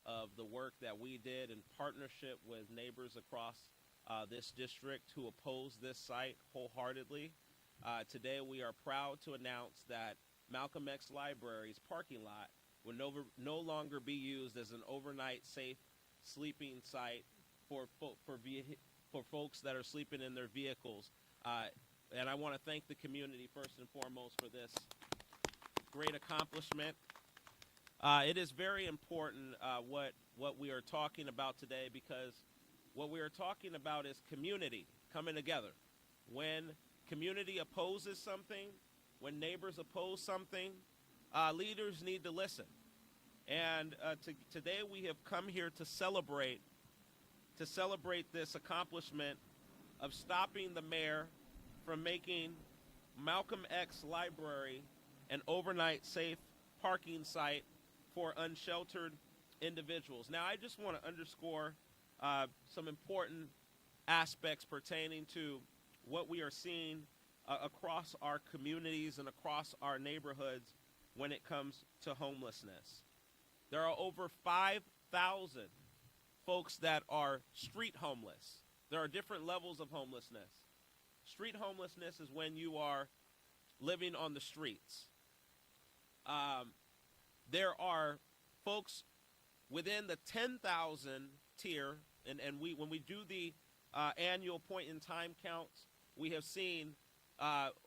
of the work that we did in partnership with neighbors across this district who oppose this site wholeheartedly. Today we are proud to announce that Malcolm X Library's parking lot will no longer be used as an overnight safe sleeping site for folks that are sleeping in their vehicles. And I want to thank the community first and foremost for this great accomplishment. It is very important what we are talking about today, because what we are talking about is community coming together. When community opposes something, when neighbors oppose something, leaders need to listen. And today we have come here to celebrate this accomplishment of stopping the mayor from making Malcolm X Library an overnight safe parking site for unsheltered individuals. Now, I just want to underscore some important aspects pertaining to what we are seeing across our communities and across our neighborhoods when it comes to homelessness. There are over 5,000 folks that are street homeless. There are different levels of homelessness. Street homelessness is when you are living on the streets. There are folks within the 10,000 tier, and when we do the annual point in time counts, we have seen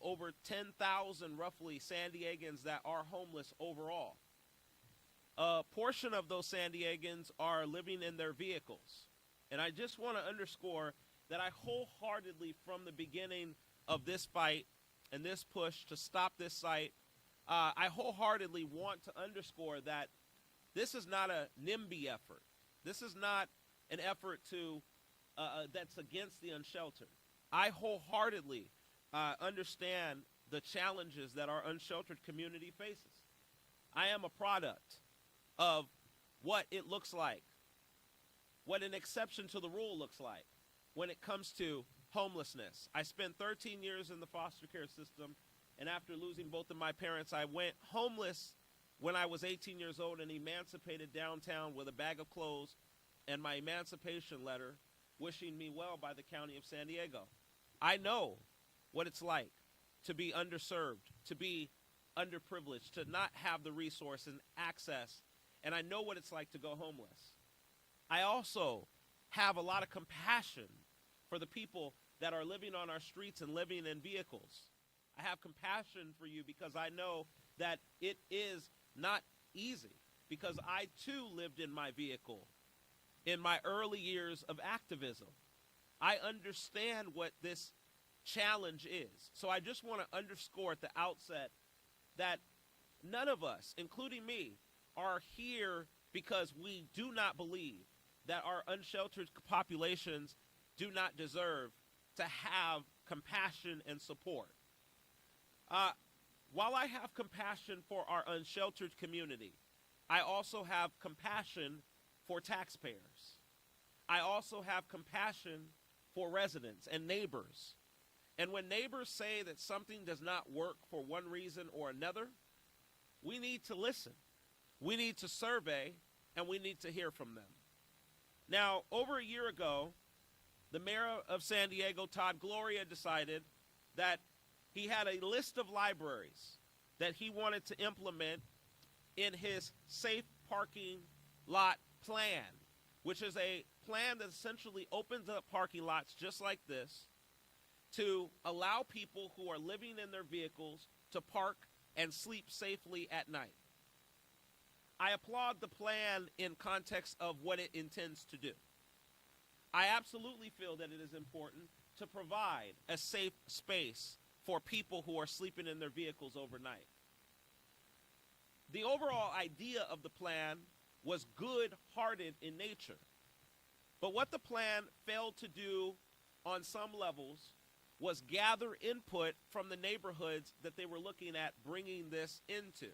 over 10,000 roughly San Diegans that are homeless overall. A portion of those San Diegans are living in their vehicles. And I just want to underscore that I wholeheartedly, from the beginning of this fight and this push to stop this site, I wholeheartedly want to underscore that this is not a NIMBY effort. This is not an effort that's against the unsheltered. I wholeheartedly understand the challenges that our unsheltered community faces. I am a product of what it looks like, what an exception to the rule looks like when it comes to homelessness. I spent 13 years in the foster care system, and after losing both of my parents, I went homeless when I was 18 years old and emancipated downtown with a bag of clothes and my emancipation letter wishing me well by the county of San Diego. I know what it's like to be underserved, to be underprivileged, to not have the resource and access, and I know what it's like to go homeless. I also have a lot of compassion for the people that are living on our streets and living in vehicles. I have compassion for you because I know that it is not easy, because I too lived in my vehicle in my early years of activism. I understand what this challenge is. So I just want to underscore at the outset that none of us, including me, are here because we do not believe that our unsheltered populations do not deserve to have compassion and support. While I have compassion for our unsheltered community, I also have compassion for taxpayers. I also have compassion for residents and neighbors. And when neighbors say that something does not work for one reason or another, we need to listen. We need to survey, and we need to hear from them. Now, over a year ago, the mayor of San Diego, Todd, Gloria, decided that he had a list of libraries that he wanted to implement in his safe parking lot plan, which is a plan that essentially opens up parking lots just like this to allow people who are living in their vehicles to park and sleep safely at night. I applaud the plan in context of what it intends to do. I absolutely feel that it is important to provide a safe space for people who are sleeping in their vehicles overnight. The overall idea of the plan was good-hearted in nature. But what the plan failed to do on some levels was gather input from the neighborhoods that they were looking at bringing this into.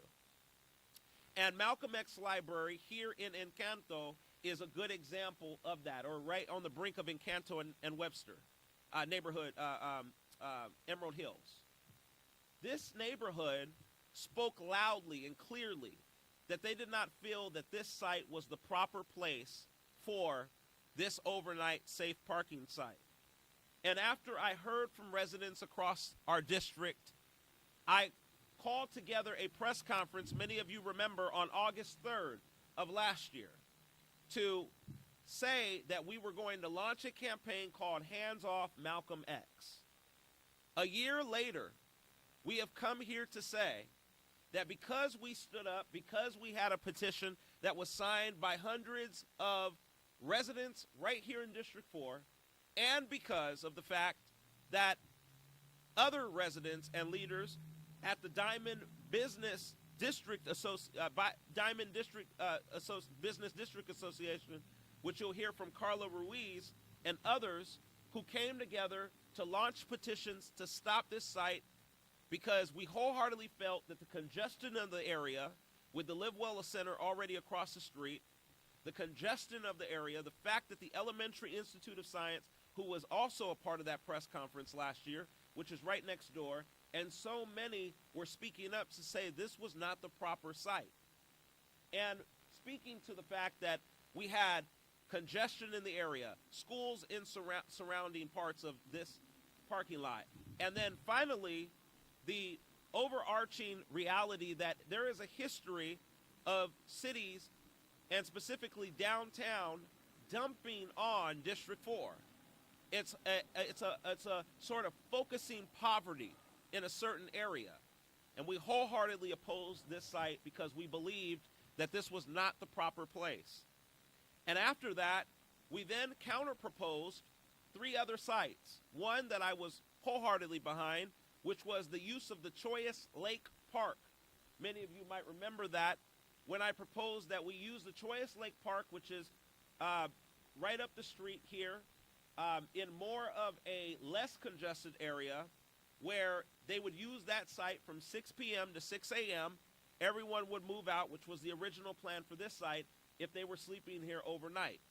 And Malcolm X Library here in Encanto is a good example of that, or right on the brink of Encanto and Webster neighborhood, Emerald Hills. This neighborhood spoke loudly and clearly that they did not feel that this site was the proper place for this overnight safe parking site. And after I heard from residents across our district, I called together a press conference, many of you remember, on August 3rd of last year, to say that we were going to launch a campaign called Hands Off Malcolm X. A year later, we have come here to say that because we stood up, because we had a petition that was signed by hundreds of residents right here in District 4, and because of the fact that other residents and leaders at the Diamond Business District Business District Association, which you'll hear from Carla Ruiz and others, who came together to launch petitions to stop this site, because we wholeheartedly felt that the congestion of the area, with the Live Well Center already across the street, the congestion of the area, the fact that the Elementary Institute of Science, who was also a part of that press conference last year, which is right next door, and so many were speaking up to say this was not the proper site. And speaking to the fact that we had congestion in the area, schools in surrounding parts of this parking lot, and then finally, the overarching reality that there is a history of cities, and specifically downtown, dumping on District 4. It's a sort of focusing poverty in a certain area. And we wholeheartedly opposed this site because we believed that this was not the proper place. And after that, we then counter-proposed 3 other sites. One that I was wholeheartedly behind, which was the use of the Choice Lake Park. Many of you might remember that when I proposed that we use the Choice Lake Park, which is right up the street here, in more of a less congested area, where they would use that site from 6 p.m. to 6 a.m. Everyone would move out, which was the original plan for this site, if they were sleeping here overnight.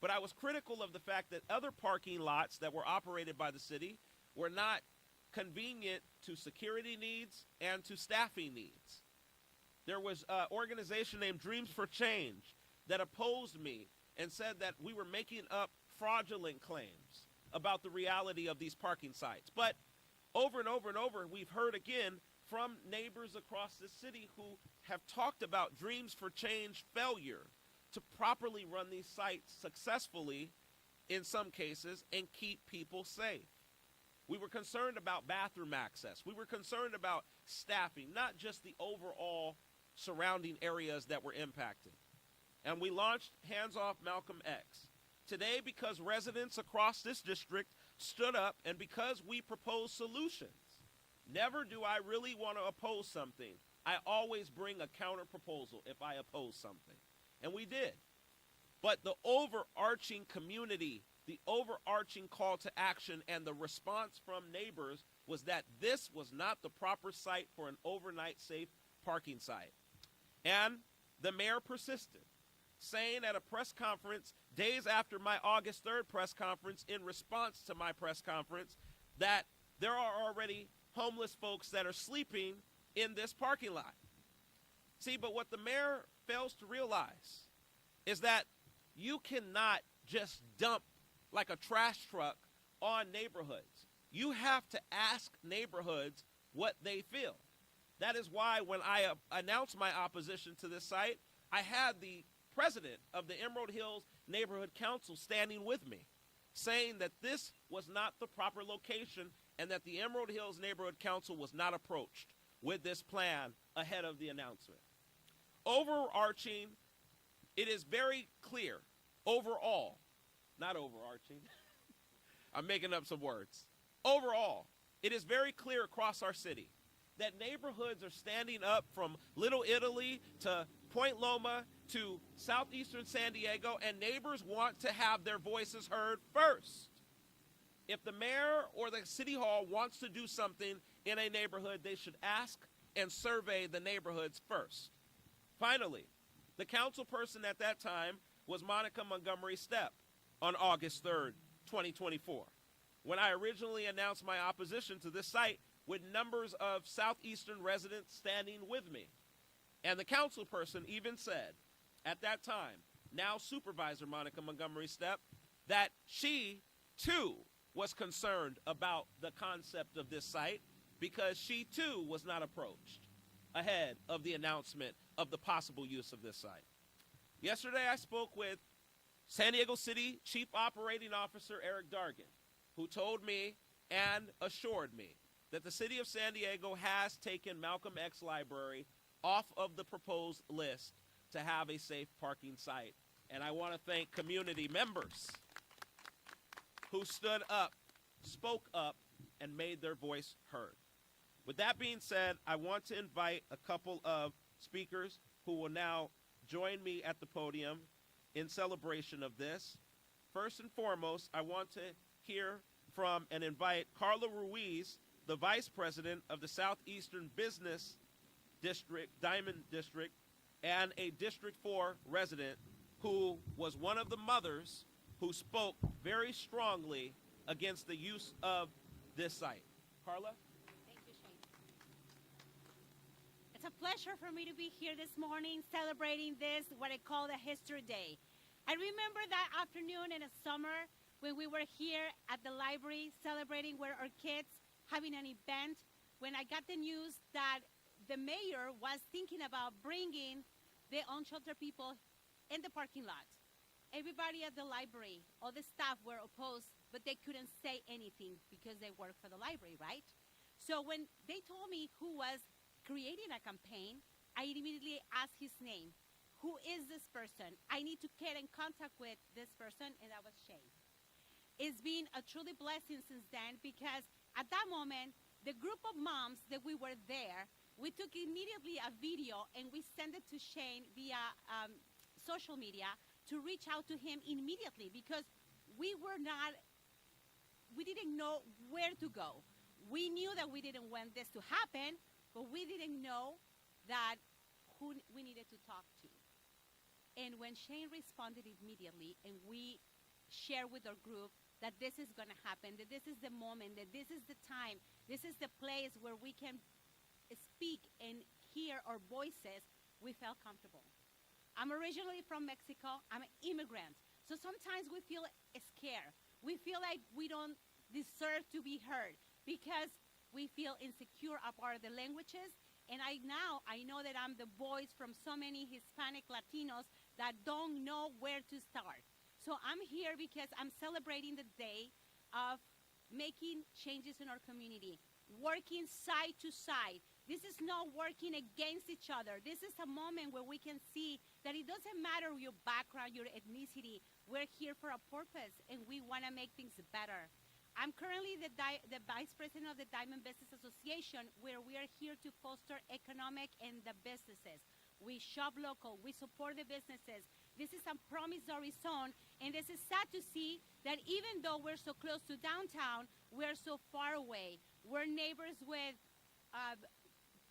But I was critical of the fact that other parking lots that were operated by the city were not convenient to security needs and to staffing needs. There was an organization named Dreams for Change that opposed me and said that we were making up fraudulent claims about the reality of these parking sites. But over and over and over, we've heard again from neighbors across the city who have talked about Dreams for Change failure to properly run these sites successfully in some cases and keep people safe. We were concerned about bathroom access. We were concerned about staffing, not just the overall surrounding areas that were impacted. And we launched Hands Off Malcolm X. Today, because residents across this district stood up and because we proposed solutions. Never do I really want to oppose something. I always bring a counter proposal if I oppose something. And we did. But the overarching community, the overarching call to action, and the response from neighbors was that this was not the proper site for an overnight safe parking site. And the mayor persisted, saying at a press conference days after my August 3rd press conference, in response to my press conference, that there are already homeless folks that are sleeping in this parking lot. See, but what the mayor fails to realize is that you cannot just dump like a trash truck on neighborhoods. You have to ask neighborhoods what they feel. That is why when I announced my opposition to this site, I had the president of the Emerald Hills Neighborhood Council standing with me, saying that this was not the proper location and that the Emerald Hills Neighborhood Council was not approached with this plan ahead of the announcement. Overarching, it is very clear, overall, not overarching, I'm making up some words. Overall, it is very clear across our city that neighborhoods are standing up from Little Italy to Point Loma to Southeastern San Diego, and neighbors want to have their voices heard first. If the mayor or the city hall wants to do something in a neighborhood, they should ask and survey the neighborhoods first. Finally, the council person at that time was Monica Montgomery Stepp on August 3rd, 2024, when I originally announced my opposition to this site with numbers of Southeastern residents standing with me. And the council person even said at that time, now Supervisor Monica Montgomery Stepp, that she too was concerned about the concept of this site because she too was not approached ahead of the announcement of the possible use of this site. Yesterday I spoke with San Diego City Chief Operating Officer Eric Dargan, who told me and assured me that the city of San Diego has taken Malcolm X Library off of the proposed list to have a safe parking site. And I want to thank community members who stood up, spoke up, and made their voice heard. With that being said, I want to invite a couple of speakers who will now join me at the podium in celebration of this. First and foremost, I want to hear from and invite Carla Ruiz, the Vice President of the Southeastern Business District, Diamond District, and a District 4 resident who was one of the mothers who spoke very strongly against the use of this site. Carla? Thank you, Shane. It's a pleasure for me to be here this morning celebrating this, what I call the History Day. I remember that afternoon in the summer when we were here at the library celebrating with our kids, having an event, when I got the news that the mayor was thinking about bringing the unsheltered people in the parking lot. Everybody at the library, all the staff were opposed, but they couldn't say anything because they work for the library, right? So when they told me who was creating a campaign, I immediately asked his name. Who is this person? I need to get in contact with this person, and that was Shane. It's been a truly blessing since then because at that moment, the group of moms that we were there, we took immediately a video and we sent it to Shane via social media to reach out to him immediately because we didn't know where to go. We knew that we didn't want this to happen, but we didn't know that who we needed to talk to. And when Shane responded immediately and we shared with our group that this is going to happen, that this is the moment, that this is the time, this is the place where we can speak and hear our voices, we felt comfortable. I'm originally from Mexico. I'm an immigrant. So sometimes we feel scared. We feel like we don't deserve to be heard because we feel insecure about the languages. And I know that I'm the voice from so many Hispanic Latinos that don't know where to start. So I'm here because I'm celebrating the day of making changes in our community, working side to side. This is not working against each other. This is a moment where we can see that it doesn't matter your background, your ethnicity. We're here for a purpose, and we want to make things better. I'm currently the Vice President of the Diamond Business Association, where we are here to foster economic and the businesses. We shop local. We support the businesses. This is a promissory zone, and this is sad to see that even though we're so close to downtown, we're so far away. We're neighbors with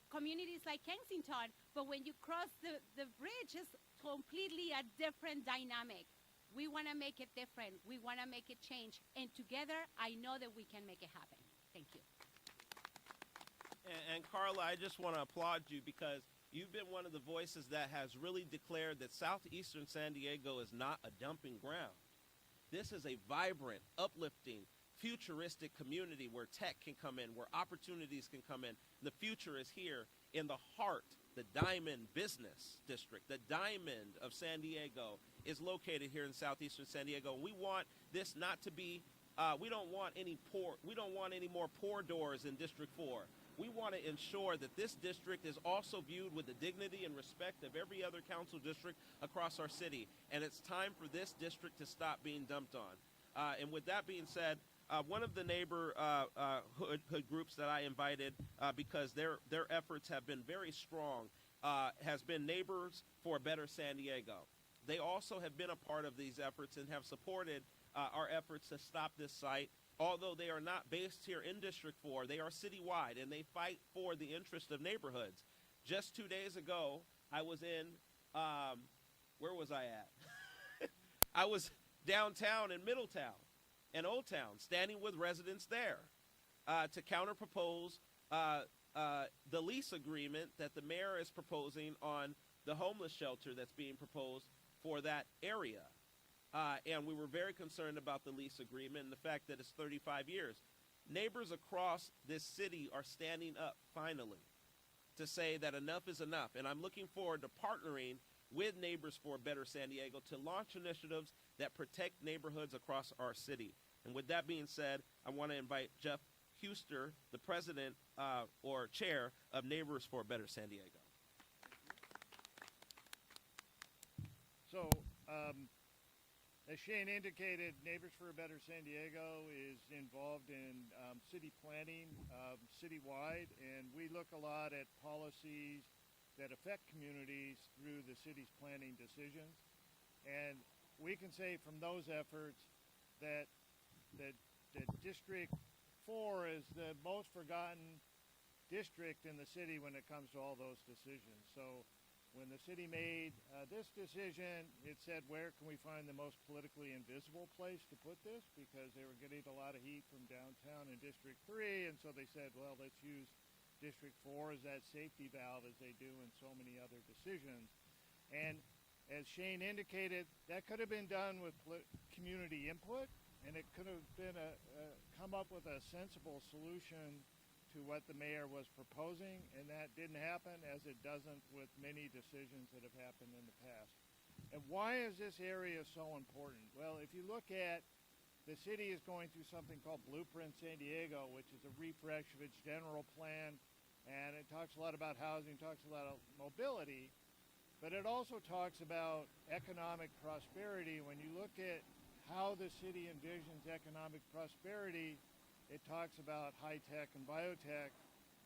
communities like Kensington, but when you cross the bridge, it's completely a different dynamic. We want to make it different. We want to make it change. And together, I know that we can make it happen. Thank you. And Carla, I just want to applaud you because you've been one of the voices that has really declared that Southeastern San Diego is not a dumping ground. This is a vibrant, uplifting, futuristic community where tech can come in, where opportunities can come in. The future is here in the heart. The Diamond Business District, the Diamond of San Diego, is located here in Southeastern San Diego. We want this not to be, we don't want any more poor doors in District 4. We want to ensure that this district is also viewed with the dignity and respect of every other council district across our city. And it's time for this district to stop being dumped on. And with that being said, one of the neighborhood groups that I invited, because their efforts have been very strong, has been Neighbors for a Better San Diego. They also have been a part of these efforts and have supported our efforts to stop this site. Although they are not based here in District 4, they are citywide, and they fight for the interest of neighborhoods. Just 2 days ago, I was in, where was I at? I was downtown in Middletown and Old Town, standing with residents there to counter-propose the lease agreement that the mayor is proposing on the homeless shelter that's being proposed for that area. And we were very concerned about the lease agreement and the fact that it's 35 years. Neighbors across this city are standing up finally to say that enough is enough. And I'm looking forward to partnering with Neighbors for a Better San Diego to launch initiatives that protect neighborhoods across our city. And with that being said, I want to invite Jeff Huster, the president or chair of Neighbors for a Better San Diego. So, as Shane indicated, Neighbors for a Better San Diego is involved in city planning citywide, and we look a lot at policies that affect communities through the city's planning decisions. And we can say from those efforts that District 4 is the most forgotten district in the city when it comes to all those decisions. So when the city made this decision, it said, where can we find the most politically invisible place to put this? Because they were getting a lot of heat from downtown in District 3, and so they said, well, let's use District 4 as that safety valve as they do in so many other decisions. And as Shane indicated, that could have been done with community input, and it could have been come up with a sensible solution to what the mayor was proposing, and that didn't happen, as it doesn't with many decisions that have happened in the past. And why is this area so important? Well, if you look at the city is going through something called Blueprint San Diego, which is a refresh of its general plan, and it talks a lot about housing, talks a lot of mobility, but it also talks about economic prosperity. When you look at how the city envisions economic prosperity, it talks about high-tech and biotech,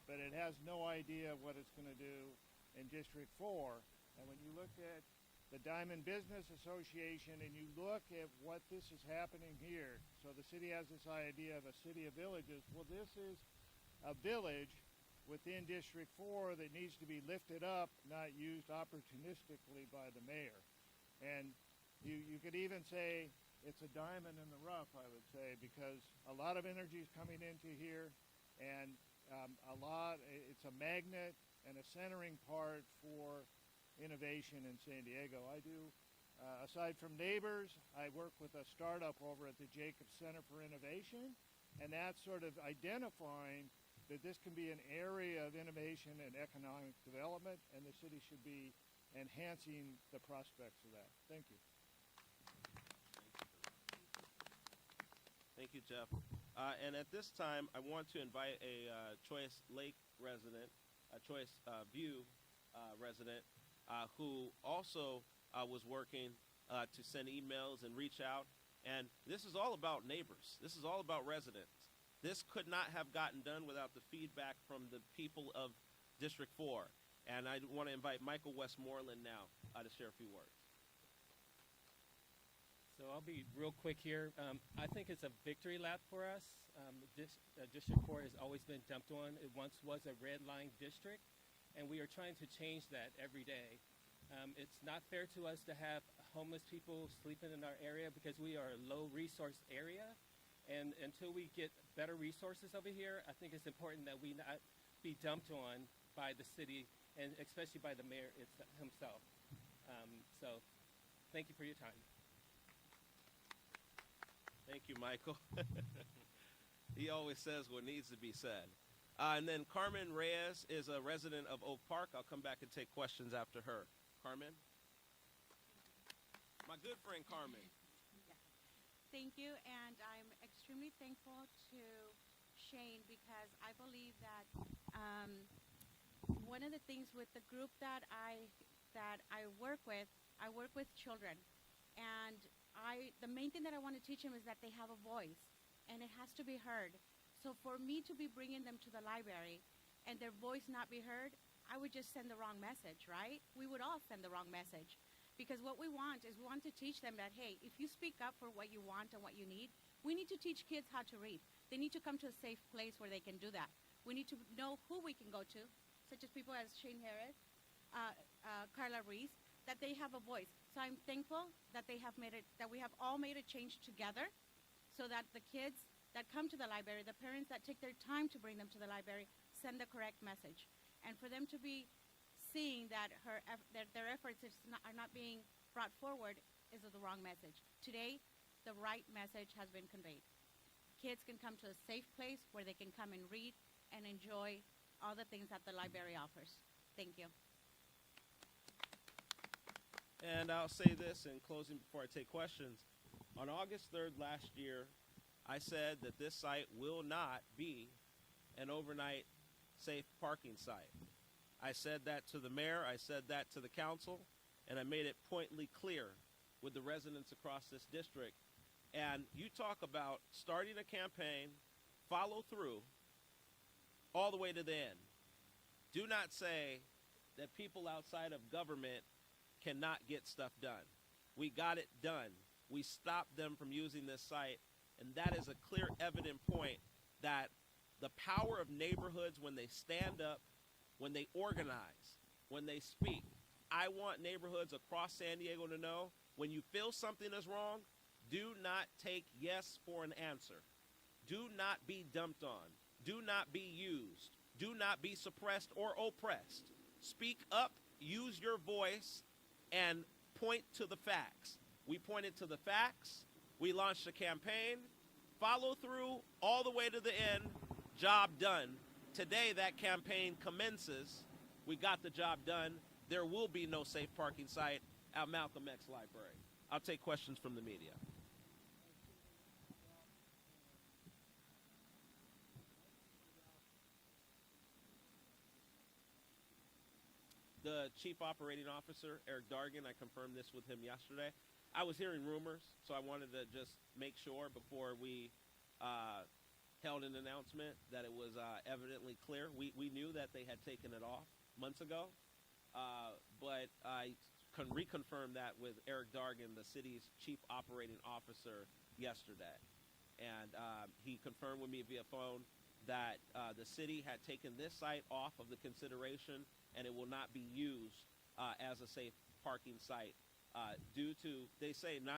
but it has no idea what it's going to do in District 4. And when you look at the Diamond Business Association and you look at what this is happening here, so the city has this idea of a city of villages. Well, this is a village within District 4 that needs to be lifted up, not used opportunistically by the mayor. And you could even say it's a diamond in the rough, I would say, because a lot of energy is coming into here, and it's a magnet and a centering part for innovation in San Diego. I do, aside from Neighbors, I work with a startup over at the Jacobs Center for Innovation, and that's sort of identifying that this can be an area of innovation and economic development, and the city should be enhancing the prospects of that. Thank you. Thank you, Jeff. And at this time, I want to invite a Choice Lake resident, a Choice View resident, who also was working to send emails and reach out. And this is all about neighbors. This is all about residents. This could not have gotten done without the feedback from the people of District 4. And I want to invite Michael Westmoreland now to share a few words. So I'll be real quick here. I think it's a victory lap for us. District 4 has always been dumped on. It once was a red line district, and we are trying to change that every day. It's not fair to us to have homeless people sleeping in our area because we are a low resource area. And until we get better resources over here, I think it's important that we not be dumped on by the city, and especially by the mayor himself. So thank you for your time. Thank you, Michael. He always says what needs to be said. And then Carmen Reyes is a resident of Oak Park. I'll come back and take questions after her. Carmen? My good friend, Carmen. Yeah. Thank you, and I'm extremely thankful to Shane because I believe that one of the things with the group that I work with children, and the main thing that I want to teach them is that they have a voice, and it has to be heard. So for me to be bringing them to the library and their voice not be heard, I would just send the wrong message, right? We would all send the wrong message. Because what we want is we want to teach them that, hey, if you speak up for what you want and what you need, we need to teach kids how to read. They need to come to a safe place where they can do that. We need to know who we can go to, such as people as Shane Harris, Carla Reese, that they have a voice. So I'm thankful that we have all made a change together so that the kids that come to the library, the parents that take their time to bring them to the library, send the correct message. And for them to be seeing that their efforts are not being brought forward is the wrong message. Today, the right message has been conveyed. Kids can come to a safe place where they can come and read and enjoy all the things that the library offers. Thank you. And I'll say this in closing before I take questions. On August 3rd last year, I said that this site will not be an overnight safe parking site. I said that to the mayor, I said that to the council, and I made it pointedly clear with the residents across this district. And you talk about starting a campaign, follow through, all the way to the end. Do not say that people outside of government cannot get stuff done. We got it done. We stopped them from using this site, and that is a clear, evident point that the power of neighborhoods when they stand up, when they organize, when they speak. I want neighborhoods across San Diego to know when you feel something is wrong, do not take yes for an answer. Do not be dumped on. Do not be used. Do not be suppressed or oppressed. Speak up, use your voice, and point to the facts. We pointed to the facts. We launched a campaign. Follow through all the way to the end. Job done. Today, that campaign commences. We got the job done. There will be no safe parking site at Malcolm X Library. I'll take questions from the media. The Chief Operating Officer, Eric Dargan, I confirmed this with him yesterday. I was hearing rumors, so I wanted to just make sure before we held an announcement that it was evidently clear. We knew that they had taken it off months ago, but I can reconfirm that with Eric Dargan, the city's Chief Operating Officer, yesterday. And he confirmed with me via phone that the city had taken this site off of the consideration and it will not be used as a safe parking site due to, they say, not